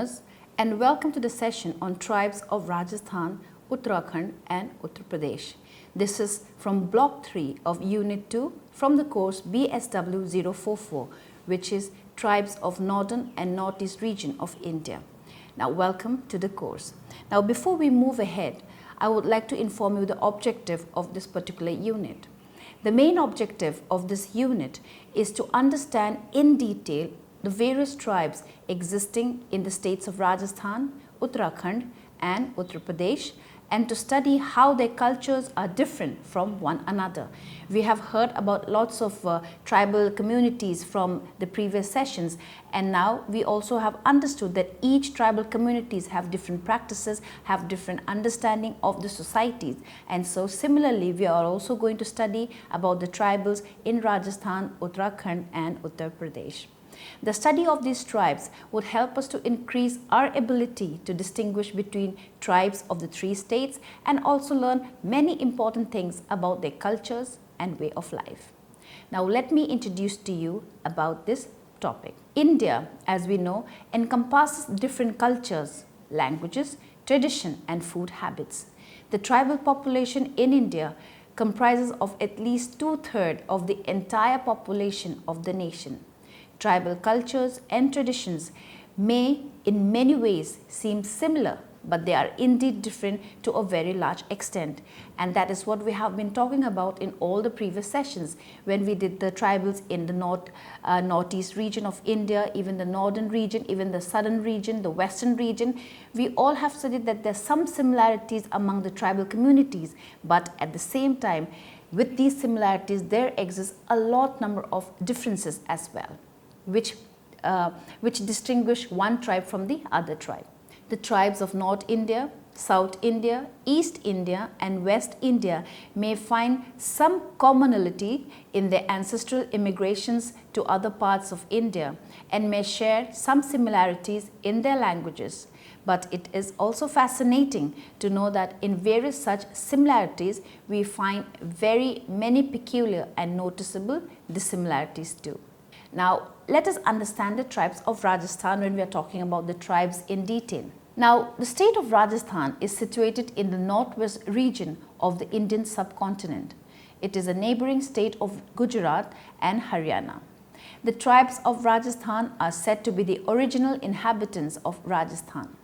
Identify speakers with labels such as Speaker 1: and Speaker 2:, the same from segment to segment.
Speaker 1: listeners, and welcome to the session on tribes of Rajasthan, Uttarakhand and Uttar Pradesh. This is from Block 3 of Unit 2 from the course BSW 044, which is Tribes of Northern and Northeast Region of India. Now welcome to the course. Now before we move ahead, I would like to inform you the objective of this particular unit. The main objective of this unit is to understand in detail the various tribes existing in the states of Rajasthan, Uttarakhand and Uttar Pradesh, and to study how their cultures are different from one another. We have heard about lots of tribal communities from the previous sessions, and now we also have understood that each tribal communities have different practices, have different understanding of the societies, and so similarly we are also going to study about the tribals in Rajasthan, Uttarakhand and Uttar Pradesh. The study of these tribes would help us to increase our ability to distinguish between tribes of the three states and also learn many important things about their cultures and way of life. Now let me introduce to you about this topic. India, as we know, encompasses different cultures, languages, tradition and food habits. The tribal population in India comprises of at least 2/3 of the entire population of the nation. Tribal cultures and traditions may in many ways seem similar, but they are indeed different to a very large extent. And that is what we have been talking about in all the previous sessions when we did the tribals in the northeast region of India, even the northern region, even the southern region, the western region. We all have studied that there are some similarities among the tribal communities, but at the same time, with these similarities, there exists a lot number of differences as well, which distinguish one tribe from the other tribe. The tribes of North India, South India, East India and West India may find some commonality in their ancestral immigrations to other parts of India and may share some similarities in their languages. But it is also fascinating to know that in various such similarities, we find very many peculiar and noticeable dissimilarities too. Now, let us understand the tribes of Rajasthan when we are talking about the tribes in detail. Now, the state of Rajasthan is situated in the northwest region of the Indian subcontinent. It is a neighboring state of Gujarat and Haryana. The tribes of Rajasthan are said to be the original inhabitants of Rajasthan.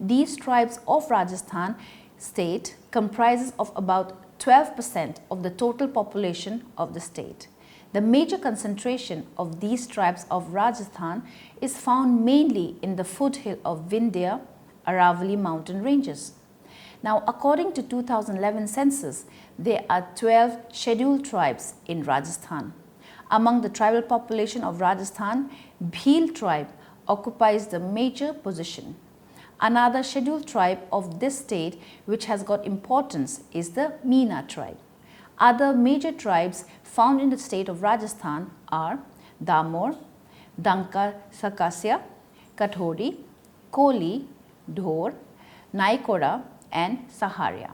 Speaker 1: These tribes of Rajasthan state comprises of about 12% of the total population of the state. The major concentration of these tribes of Rajasthan is found mainly in the foothill of Vindhya, Aravalli mountain ranges. Now, according to 2011 census, there are 12 scheduled tribes in Rajasthan. Among the tribal population of Rajasthan, Bhil tribe occupies the major position. Another scheduled tribe of this state which has got importance is the Meena tribe. Other major tribes found in the state of Rajasthan are Damor, Dankar Sakasya, Kathori, Koli, Dhor, Naikoda and Saharia.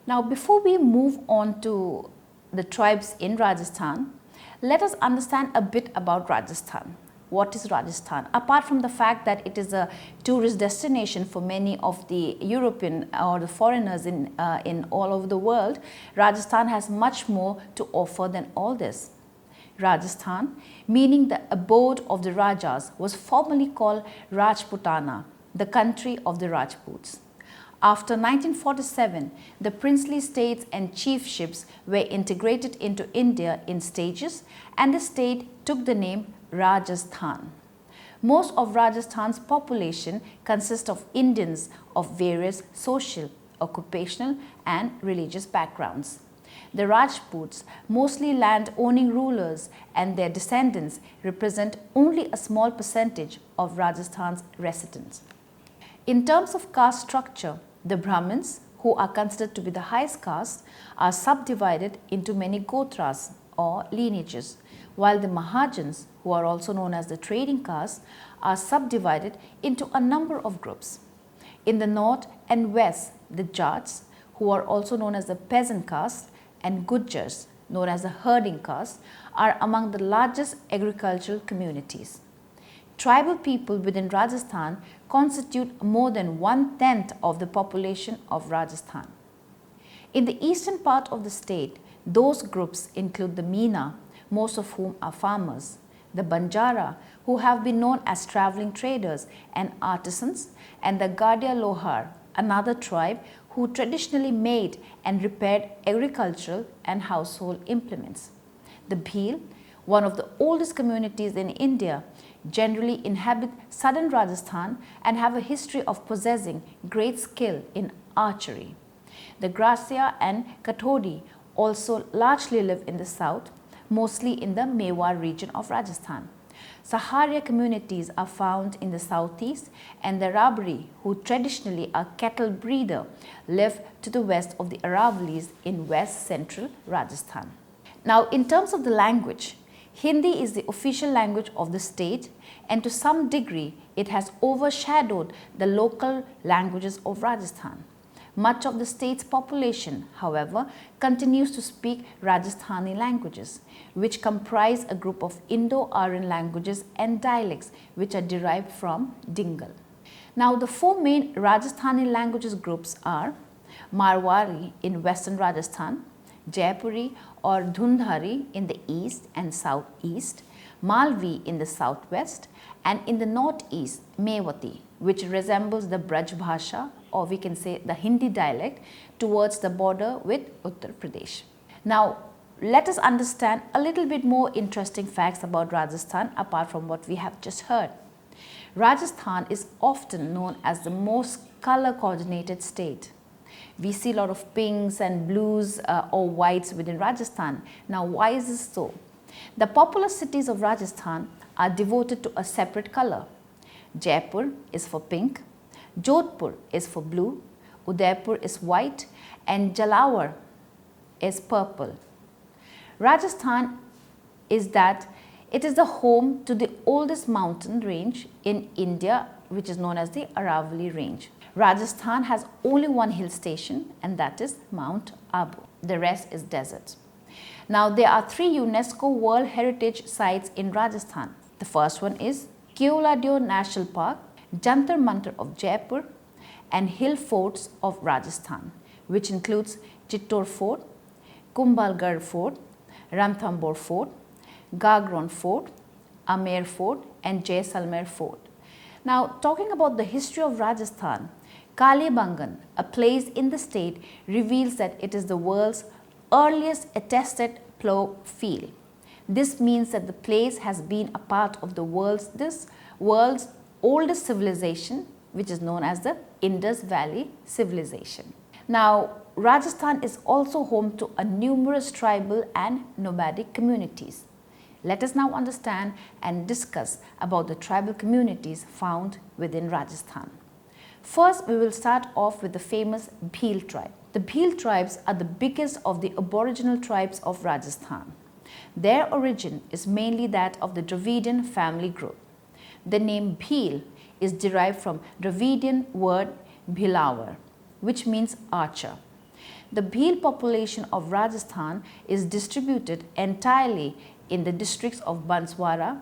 Speaker 1: Now before we move on to the tribes in Rajasthan, let us understand a bit about Rajasthan. What is Rajasthan? Apart from the fact that it is a tourist destination for many of the European or the foreigners in all over the world, Rajasthan has much more to offer than all this. Rajasthan, meaning the abode of the Rajas, was formerly called Rajputana, the country of the Rajputs. After 1947, the princely states and chiefships were integrated into India in stages, and the state took the name Rajasthan. Most of Rajasthan's population consists of Indians of various social, occupational and religious backgrounds. The Rajputs, mostly land-owning rulers, and their descendants represent only a small percentage of Rajasthan's residents. In terms of caste structure, the Brahmins, who are considered to be the highest caste, are subdivided into many gotras or lineages, while the Mahajans, who are also known as the trading caste, are subdivided into a number of groups. In the north and west, the Jats, who are also known as the peasant caste, and Gujars, known as the herding caste, are among the largest agricultural communities. Tribal people within Rajasthan constitute more than 1/10 of the population of Rajasthan. In the eastern part of the state, those groups include the Meena, most of whom are farmers, the Banjara, who have been known as traveling traders and artisans, and the Gadia Lohar, another tribe who traditionally made and repaired agricultural and household implements. The Bhil, one of the oldest communities in India, generally inhabit southern Rajasthan and have a history of possessing great skill in archery. The Gracia and Kathodi also largely live in the south, mostly in the Mewar region of Rajasthan. Saharia communities are found in the southeast, and the Rabari, who traditionally are cattle breeder, live to the west of the Aravallis in west central Rajasthan. Now, in terms of the language, Hindi is the official language of the state, and to some degree it has overshadowed the local languages of Rajasthan. Much of the state's population, however, continues to speak Rajasthani languages, which comprise a group of Indo-Aryan languages and dialects which are derived from Dingal. Now, the four main Rajasthani languages groups are Marwari in western Rajasthan, Jaipuri or Dhundhari in the east and southeast, Malvi in the southwest, and in the northeast, Mewati, which resembles the Braj Bhasha, or we can say the Hindi dialect, towards the border with Uttar Pradesh. Now, let us understand a little bit more interesting facts about Rajasthan apart from what we have just heard. Rajasthan is often known as the most color coordinated state. We see a lot of pinks and blues or whites within Rajasthan. Now, why is this so? The popular cities of Rajasthan are devoted to a separate color. Jaipur is for pink, Jodhpur is for blue, Udaipur is white, and Jalawar is purple. Rajasthan is that it is the home to the oldest mountain range in India, which is known as the Aravalli range. Rajasthan has only one hill station, and that is Mount Abu. The rest is desert. Now, there are three UNESCO World Heritage Sites in Rajasthan. The first one is Keoladeo National Park, Jantar Mantar of Jaipur, and hill forts of Rajasthan, which includes Chittor Fort, Kumbhalgarh Fort, Ranthambore Fort, Gagron Fort, Amer Fort, and Jaisalmer Fort. Now, talking about the history of Rajasthan, Kalibangan, a place in the state, reveals that it is the world's earliest attested plough field. This means that the place has been a part of the world's oldest civilization, which is known as the Indus Valley Civilization. Now, Rajasthan is also home to a numerous tribal and nomadic communities. Let us now understand and discuss about the tribal communities found within Rajasthan. First, we will start off with the famous Bhil tribe. The Bhil tribes are the biggest of the aboriginal tribes of Rajasthan. Their origin is mainly that of the Dravidian family group. The name Bhil is derived from Dravidian word Bhilavar, which means archer. The Bhil population of Rajasthan is distributed entirely in the districts of Banswara,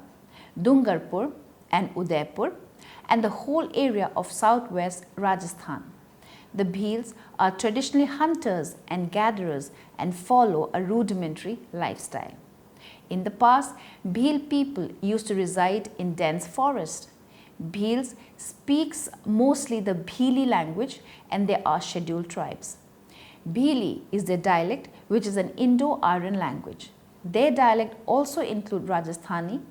Speaker 1: Dungarpur and Udaipur, and the whole area of southwest Rajasthan. The Bhils are traditionally hunters and gatherers and follow a rudimentary lifestyle. In the past, Bhil people used to reside in dense forest. Bhils speaks mostly the Bhili language, and they are scheduled tribes. Bhili is their dialect, which is an Indo-Aryan language. Their dialect also include Rajasthani,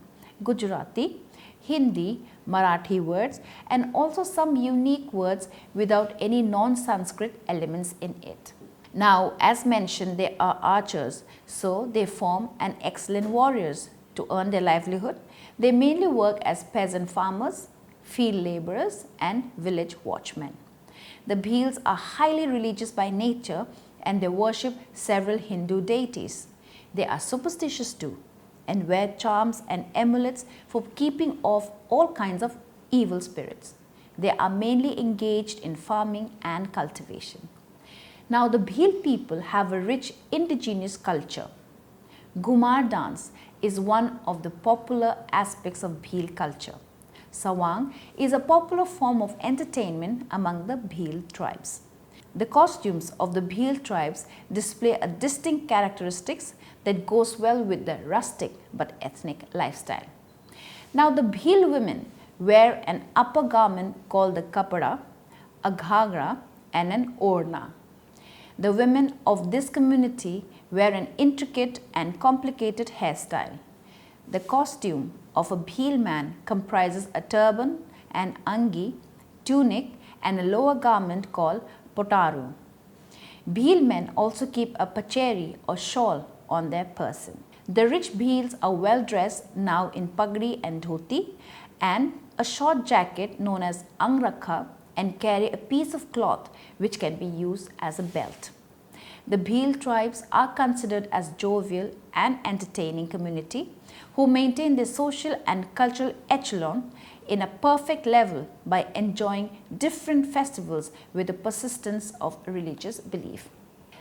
Speaker 1: Gujarati, Hindi, Marathi words, and also some unique words without any non-Sanskrit elements in it. Now, as mentioned, they are archers, so they form an excellent warriors. To earn their livelihood, they mainly work as peasant farmers, field laborers, and village watchmen. The Bhils are highly religious by nature, and they worship several Hindu deities. They are superstitious too, and wear charms and amulets for keeping off all kinds of evil spirits. They are mainly engaged in farming and cultivation. Now, the Bhil people have a rich indigenous culture. Ghumar dance is one of the popular aspects of Bhil culture. Sawang is a popular form of entertainment among the Bhil tribes. The costumes of the Bhil tribes display a distinct characteristics that goes well with the rustic but ethnic lifestyle. Now the Bhil women wear an upper garment called the kapada, a ghagra and an orna. The women of this community wear an intricate and complicated hairstyle. The costume of a Bhil man comprises a turban, an angi, tunic and a lower garment called potaru. Bhil men also keep a pacheri or shawl on their person. The rich Bhils are well dressed now in pagdi and dhoti and a short jacket known as angrakha and carry a piece of cloth which can be used as a belt. The Bhil tribes are considered as jovial and entertaining community who maintain their social and cultural echelon in a perfect level by enjoying different festivals with the persistence of religious belief.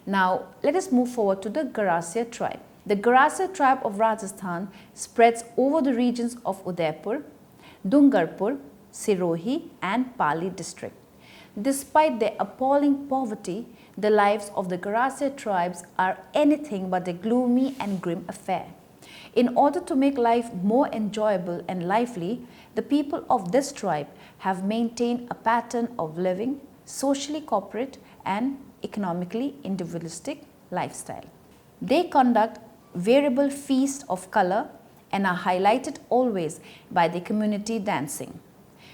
Speaker 1: Now let us move forward to the Garasya tribe. The Garasya tribe of Rajasthan spreads over the regions of Udaipur, Dungarpur, Sirohi and Pali district. Despite their appalling poverty, the lives of the Garasya tribes are anything but a gloomy and grim affair. In order to make life more enjoyable and lively, the people of this tribe have maintained a pattern of living socially corporate and economically individualistic lifestyle. They conduct variable feasts of color and are highlighted always by the community dancing.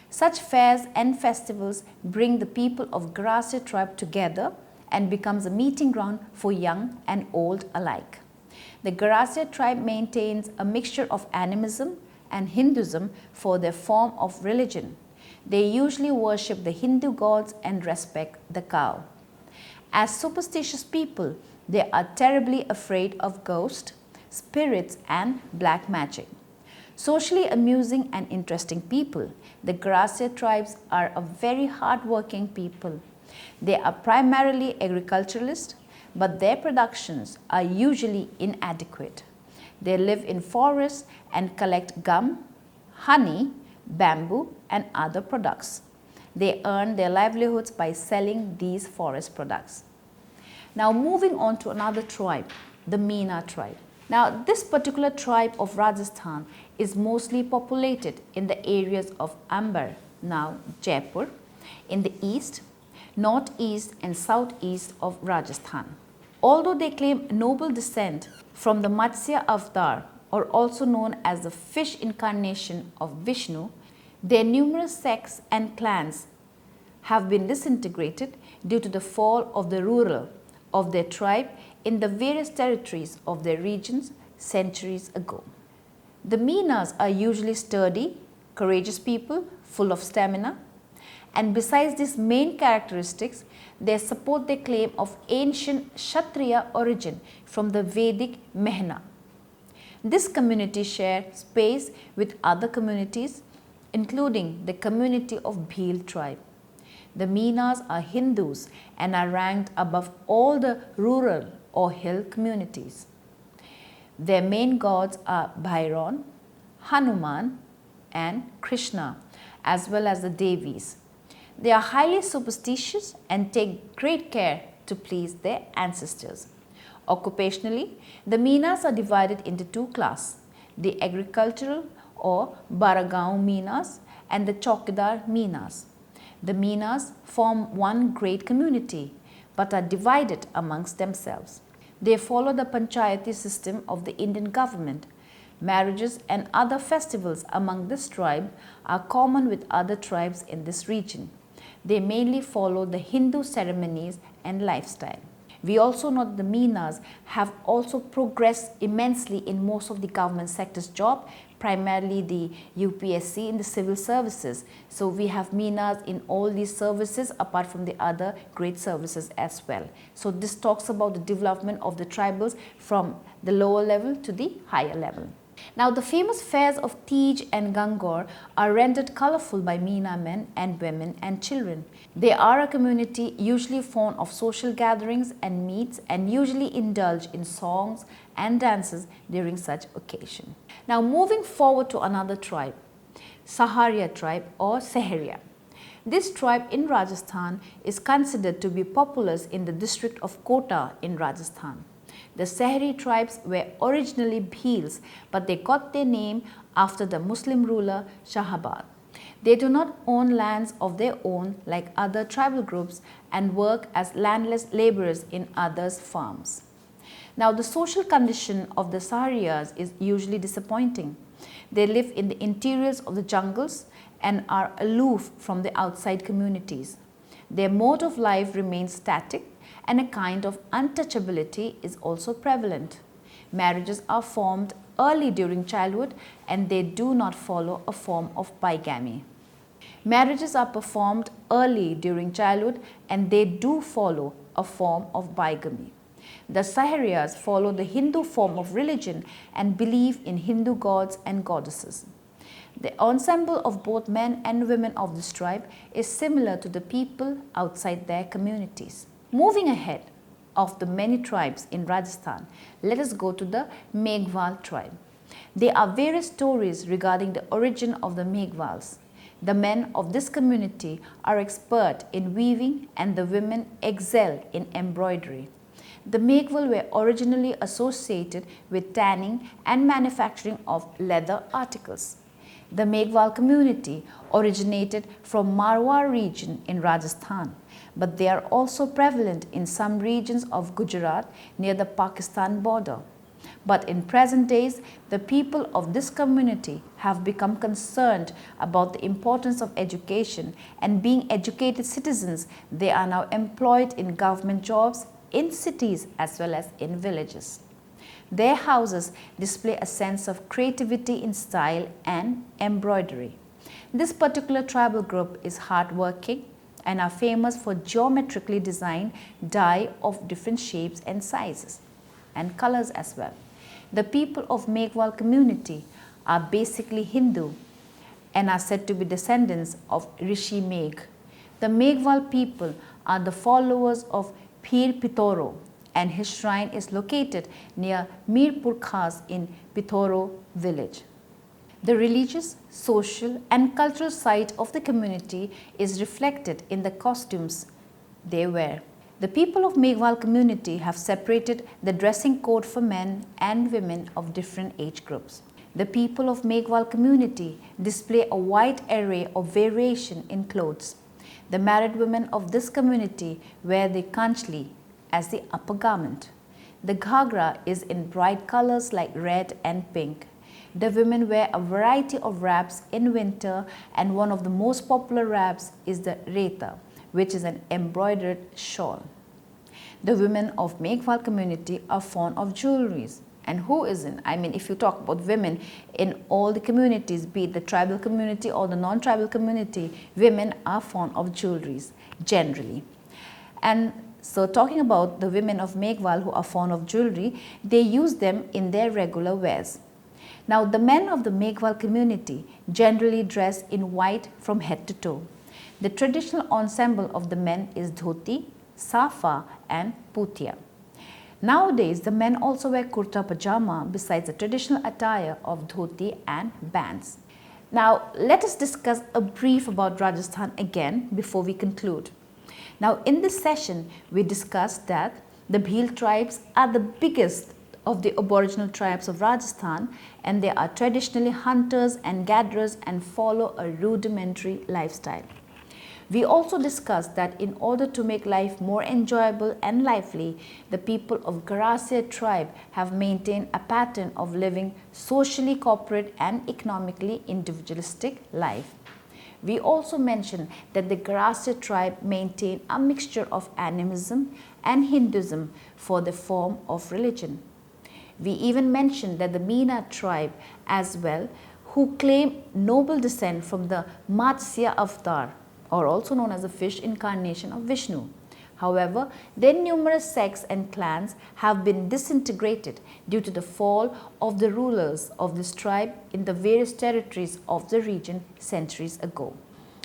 Speaker 1: Such fairs and festivals bring the people of Garasya tribe together and becomes a meeting ground for young and old alike. The Garasya tribe maintains a mixture of animism and Hinduism for their form of religion. They usually worship the Hindu gods and respect the cow. As superstitious people, they are terribly afraid of ghosts, spirits and black magic. Socially amusing and interesting people, the Garasya tribes are a very hard-working people. They are primarily agriculturalists, but their productions are usually inadequate. They live in forests and collect gum, honey, bamboo and other products. They earn their livelihoods by selling these forest products. Now moving on to another tribe, the Meena tribe. Now this particular tribe of Rajasthan is mostly populated in the areas of Amber, now Jaipur, in the east, northeast and southeast of Rajasthan. Although they claim noble descent from the Matsya avatar, or also known as the fish incarnation of Vishnu, their numerous sects and clans have been disintegrated due to the fall of the ruler of their tribe in the various territories of their regions centuries ago. The Meenas are usually sturdy, courageous people full of stamina, and besides these main characteristics, they support their claim of ancient Kshatriya origin from the Vedic Mehna. This community shares space with other communities, including the community of Bhil tribe. The Meenas are Hindus and are ranked above all the rural or hill communities. Their main gods are Bhairon, Hanuman and Krishna, as well as the Devis. They are highly superstitious and take great care to please their ancestors. Occupationally, the Meenas are divided into two classes, the agricultural or Baragaon Meenas and the Chaukidar Meenas. The Meenas form one great community but are divided amongst themselves. They follow the panchayati system of the Indian government. Marriages and other festivals among this tribe are common with other tribes in this region. They mainly follow the Hindu ceremonies and lifestyle. We also know that the Meenas have also progressed immensely in most of the government sector's job, primarily the UPSC in the civil services. So we have Meenas in all these services apart from the other great services as well. So this talks about the development of the tribals from the lower level to the higher level. Now the famous fairs of Tej and Gangor are rendered colorful by Meena men and women and children. They are a community usually fond of social gatherings and meets and usually indulge in songs and dances during such occasion. Now moving forward to another tribe, Saharia tribe or Saharia. This tribe in Rajasthan is considered to be populous in the district of Kota in Rajasthan. The Sahari tribes were originally Bhils, but they got their name after the Muslim ruler Shahabad. They do not own lands of their own like other tribal groups and work as landless laborers in others' farms. Now, the social condition of the Saharias is usually disappointing. They live in the interiors of the jungles and are aloof from the outside communities. Their mode of life remains static and a kind of untouchability is also prevalent. Marriages are formed early during childhood and they do not follow a form of bigamy. Marriages are performed early during childhood and they do follow a form of bigamy. The Saharias follow the Hindu form of religion and believe in Hindu gods and goddesses. The ensemble of both men and women of this tribe is similar to the people outside their communities. Moving ahead of the many tribes in Rajasthan, let us go to the Meghwal tribe. There are various stories regarding the origin of the Meghwals. The men of this community are expert in weaving and the women excel in embroidery. The Meghwal were originally associated with tanning and manufacturing of leather articles. The Meghwal community originated from Marwar region in Rajasthan, but they are also prevalent in some regions of Gujarat near the Pakistan border. But in present days, the people of this community have become concerned about the importance of education, and being educated citizens, they are now employed in government jobs in cities as well as in villages. Their houses display a sense of creativity in style and embroidery. This particular tribal group is hardworking and are famous for geometrically designed dye of different shapes and sizes and colors as well. The people of Meghwal community are basically Hindu and are said to be descendants of Rishi Megh. The Meghwal people are the followers of Pir Pitoro, and his shrine is located near Mirpur Khas in Pitoro village. The religious, social and cultural side of the community is reflected in the costumes they wear. The people of Meghwal community have separated the dressing code for men and women of different age groups. The people of Meghwal community display a wide array of variation in clothes. The married women of this community wear the kanchli as the upper garment. The ghagra is in bright colors like red and pink. The women wear a variety of wraps in winter, and one of the most popular wraps is the reta, which is an embroidered shawl. The women of Meghwal community are fond of jewelries. And who isn't? I mean, if you talk about women in all the communities, be it the tribal community or the non-tribal community, women are fond of jewelries generally. And so talking about the women of Meghwal who are fond of jewelry, they use them in their regular wears. Now, the men of the Meghwal community generally dress in white from head to toe. The traditional ensemble of the men is dhoti, safa and putia. Nowadays, the men also wear kurta pajama besides the traditional attire of dhoti and bands. Now, let us discuss a brief about Rajasthan again before we conclude. Now, in this session, we discussed that the Bhil tribes are the biggest of the aboriginal tribes of Rajasthan, and they are traditionally hunters and gatherers and follow a rudimentary lifestyle. We also discussed that in order to make life more enjoyable and lively, the people of Garasya tribe have maintained a pattern of living socially corporate and economically individualistic life. We also mentioned that the Garasya tribe maintain a mixture of animism and Hinduism for the form of religion. We even mentioned that the Meena tribe as well, who claim noble descent from the Matsya avatar, or also known as the fish incarnation of Vishnu. However, their numerous sects and clans have been disintegrated due to the fall of the rulers of this tribe in the various territories of the region centuries ago.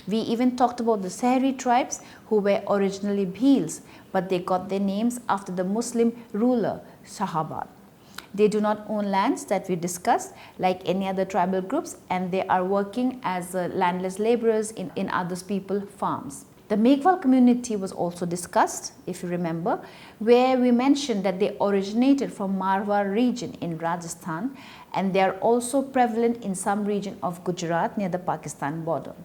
Speaker 1: We even talked about the Sahari tribes who were originally Bhils, but they got their names after the Muslim ruler Shahabad. They do not own lands that we discussed like any other tribal groups, and they are working as landless laborers in others people's farms. The Meghwal community was also discussed, if you remember, where we mentioned that they originated from Marwar region in Rajasthan, and they are also prevalent in some region of Gujarat near the Pakistan border.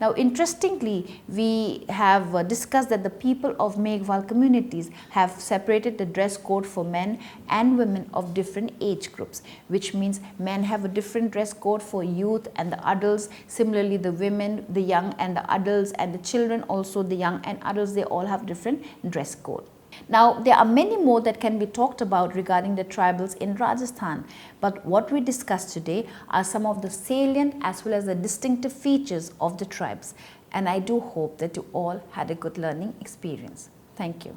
Speaker 1: Now, interestingly, we have discussed that the people of Meghwal communities have separated the dress code for men and women of different age groups, which means men have a different dress code for youth and the adults. Similarly, the women, the young and the adults, and the children also, the young and adults, they all have different dress code. Now, there are many more that can be talked about regarding the tribals in Rajasthan, but what we discussed today are some of the salient as well as the distinctive features of the tribes, and I do hope that you all had a good learning experience. Thank you.